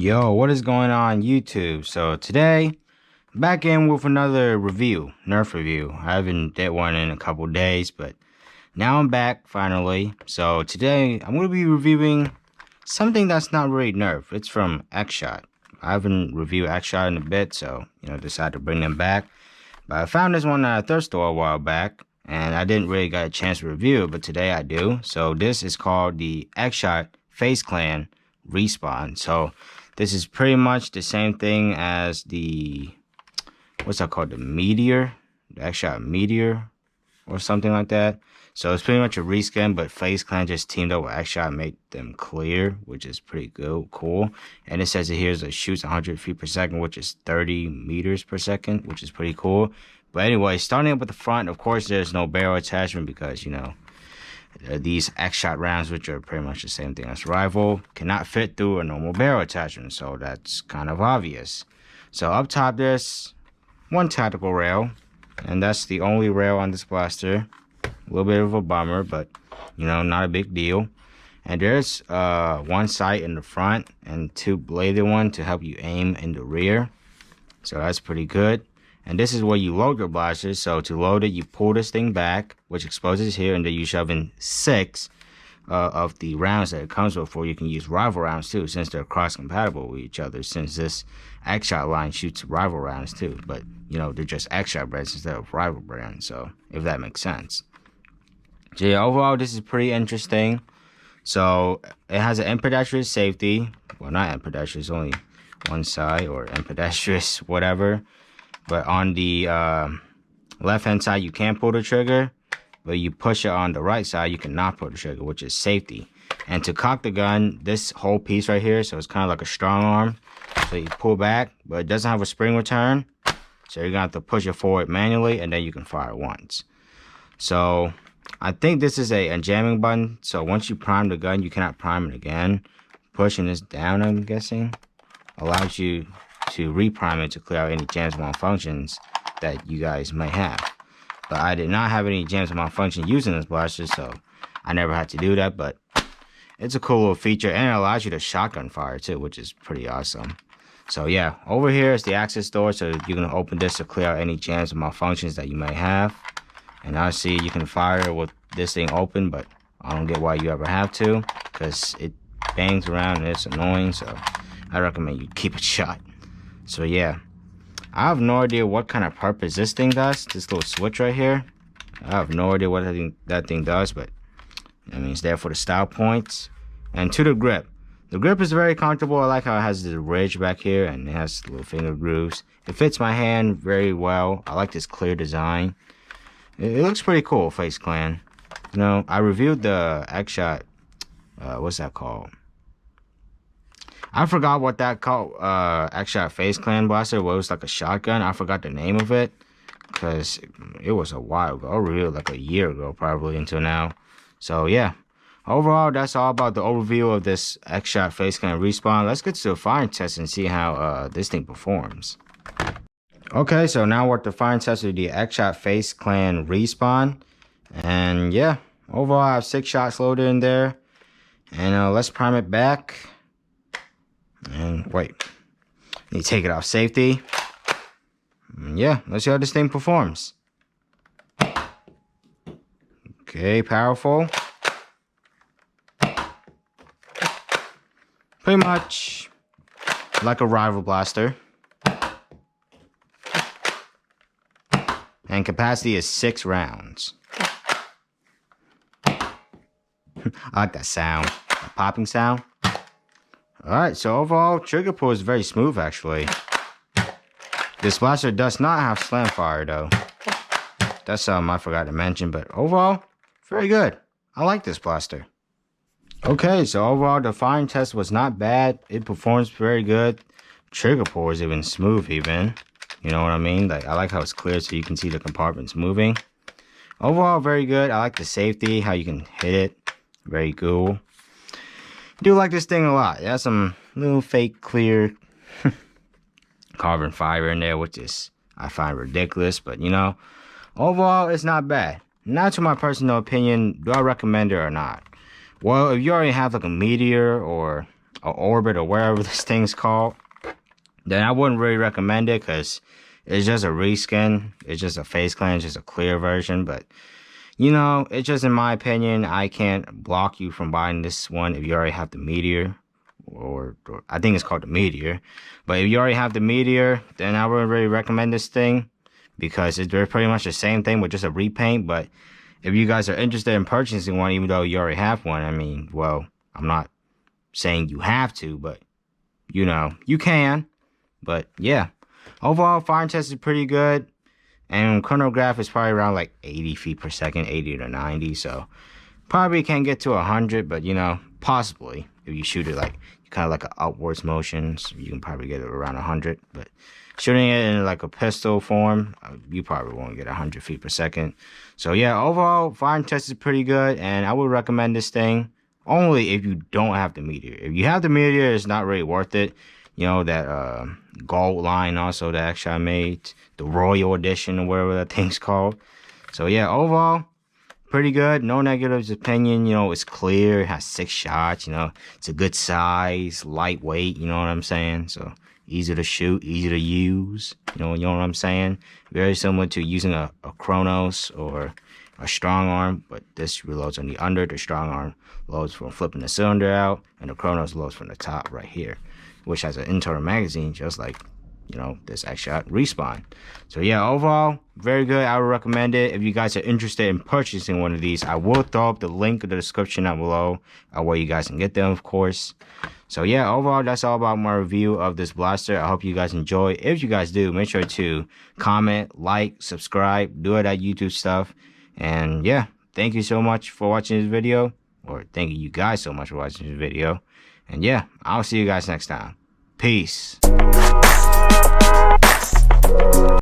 Yo, what is going on YouTube? So today, back in with another review, Nerf review. I haven't did one in a couple days, but now I'm back finally. So today, I'm going to be reviewing something that's not really Nerf. It's from Xshot. I haven't reviewed Xshot in a bit, so, decided to bring them back. But I found this one at a thrift store a while back, and I didn't really get a chance to review it, but today I do. So this is called the Xshot Face Clan Respawn. So this is pretty much the same thing as the, what's that called? The Meteor? The Xshot Meteor or something like that. So it's pretty much a reskin, but FaZe Clan just teamed up with Xshot and made them clear, which is pretty good, cool. And it says it here is it shoots 100 feet per second, which is 30 meters per second, which is pretty cool. But anyway, starting up with the front, of course, there's no barrel attachment because, these Xshot rounds, which are pretty much the same thing as Rival, cannot fit through a normal barrel attachment, so that's kind of obvious. So up top, there's one tactical rail, and that's the only rail on this blaster. A little bit of a bummer, but, not a big deal. And there's one sight in the front and two bladed one to help you aim in the rear. So that's pretty good. And this is where you load your blaster. So to load it, you pull this thing back, which exposes here, and then you shove in 6 of the rounds that it comes with. Or you can use Rival rounds too, since they're cross-compatible with each other. Since this Xshot line shoots Rival rounds too, but they're just Xshot brands instead of Rival brands. So if that makes sense. So yeah, overall this is pretty interesting. So it has an ambidextrous safety. Well, not ambidextrous, only one side, or ambidextrous, whatever. But on the left-hand side, you can pull the trigger. But you push it on the right side, you cannot pull the trigger, which is safety. And to cock the gun, this whole piece right here, so it's kind of like a strong arm. So you pull back, but it doesn't have a spring return. So you're going to have to push it forward manually, and then you can fire once. So I think this is a jamming button. So once you prime the gun, you cannot prime it again. Pushing this down, I'm guessing, allows you to reprime it to clear out any jams and malfunctions that you guys may have. But I did not have any jams and malfunctions using this blaster, so I never had to do that. But it's a cool little feature, and it allows you to shotgun fire too, which is pretty awesome. So yeah, over here is the access door, so you're gonna open this to clear out any jams and malfunctions that you may have. And I see you can fire with this thing open, but I don't get why you ever have to, because it bangs around and it's annoying. So I recommend you keep it shut. So yeah, I have no idea what kind of purpose this thing does. This little switch right here, I have no idea what that thing does, but it's there for the style points. And to the grip. The grip is very comfortable. I like how it has the ridge back here and it has little finger grooves. It fits my hand very well. I like this clear design. It looks pretty cool, FaZe Clan. I reviewed the Xshot, what's that called? I forgot what that called, Xshot FaZe Clan blaster. Well, it was like a shotgun. I forgot the name of it, because it was a while ago. Really, like a year ago, probably, until now. So, yeah. Overall, that's all about the overview of this Xshot FaZe Clan Respawn. Let's get to the firing test and see how this thing performs. Okay, so now we're at the firing test of the Xshot FaZe Clan Respawn. And, yeah, overall, I have 6 shots loaded in there. And let's prime it back. And wait, need to take it off safety. And yeah, let's see how this thing performs. Okay, powerful. Pretty much like a Rival blaster. And capacity is 6 rounds. I like that sound, that popping sound. Alright, so overall, trigger pull is very smooth, actually. This blaster does not have slam fire, though. That's something I forgot to mention, but overall, very good. I like this blaster. Okay, so overall, the firing test was not bad. It performs very good. Trigger pull is even smooth, even. You know what I mean? Like, I like how it's clear so you can see the compartments moving. Overall, very good. I like the safety, how you can hit it. Very cool. Do like this thing a lot. It has some little fake clear carbon fiber in there, which is I find ridiculous, but overall it's not bad. Now to my personal opinion, do I recommend it or not? Well, if you already have like a Meteor or or Orbit or wherever this thing's called, then I wouldn't really recommend it because it's just a reskin. It's just a face clean, it's just a clear version. But you know, it's just in my opinion, I can't block you from buying this one if you already have the Meteor, or I think it's called the Meteor. But if you already have the Meteor, then I wouldn't really recommend this thing because it's pretty much the same thing with just a repaint. But if you guys are interested in purchasing one, even though you already have one, I mean, well, I'm not saying you have to, but you know, you can. But yeah, overall, fire test is pretty good. And chronograph is probably around like 80 feet per second, 80 to 90. So probably can't get to 100, but you know, possibly if you shoot it like kind of like an upwards motion, so you can probably get it around 100. But shooting it in like a pistol form, you probably won't get 100 feet per second. So yeah, overall, fire test is pretty good, and I would recommend this thing only if you don't have the Meteor. If you have the Meteor, it's not really worth it. You know, that gold line also that Xshot made, the Royal Edition or whatever that thing's called. So yeah, overall, pretty good. No negatives opinion. You know, it's clear. It has 6 shots. You know, it's a good size, lightweight. You know what I'm saying? So easy to shoot, easy to use. You know what I'm saying? Very similar to using a Chronos or a strong arm, but this reloads on the under. The strong arm loads from flipping the cylinder out, and the Chronos loads from the top right here, which has an internal magazine, just like, you know, this Xshot Respawn. So yeah, overall, very good. I would recommend it. If you guys are interested in purchasing one of these, I will throw up the link in the description down below where you guys can get them, of course. So yeah, overall, that's all about my review of this blaster. I hope you guys enjoy. If you guys do, make sure to comment, like, subscribe, do all that YouTube stuff. And yeah, thank you so much for watching this video, or thank you guys so much for watching this video. And yeah, I'll see you guys next time. Peace.